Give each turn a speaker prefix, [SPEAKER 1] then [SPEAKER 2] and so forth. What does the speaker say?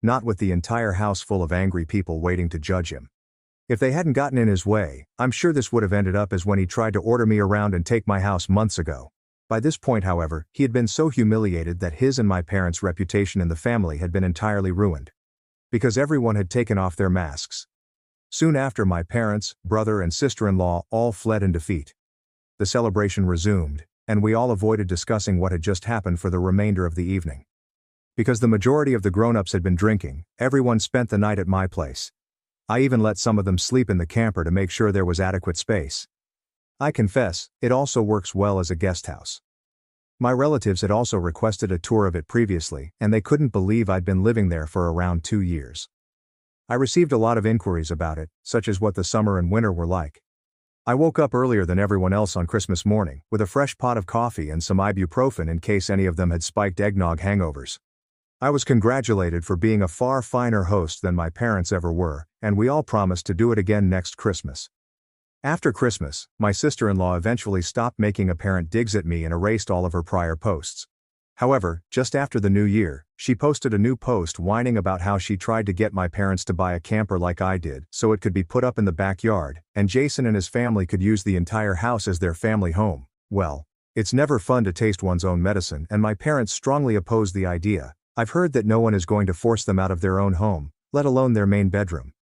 [SPEAKER 1] not with the entire house full of angry people waiting to judge him. If they hadn't gotten in his way, I'm sure this would have ended up as when he tried to order me around and take my house months ago. By this point, however, he had been so humiliated that his and my parents' reputation in the family had been entirely ruined. Because everyone had taken off their masks. Soon after, my parents, brother and sister-in-law all fled in defeat. The celebration resumed, and we all avoided discussing what had just happened for the remainder of the evening. Because the majority of the grown-ups had been drinking, everyone spent the night at my place. I even let some of them sleep in the camper to make sure there was adequate space. I confess, it also works well as a guest house. My relatives had also requested a tour of it previously, and they couldn't believe I'd been living there for around 2 years. I received a lot of inquiries about it, such as what the summer and winter were like. I woke up earlier than everyone else on Christmas morning, with a fresh pot of coffee and some ibuprofen in case any of them had spiked eggnog hangovers. I was congratulated for being a far finer host than my parents ever were, and we all promised to do it again next Christmas. After Christmas, my sister-in-law eventually stopped making apparent digs at me and erased all of her prior posts. However, just after the new year, she posted a new post whining about how she tried to get my parents to buy a camper like I did so it could be put up in the backyard, and Jason and his family could use the entire house as their family home. Well, it's never fun to taste one's own medicine, and my parents strongly opposed the idea. I've heard that no one is going to force them out of their own home, let alone their main bedroom.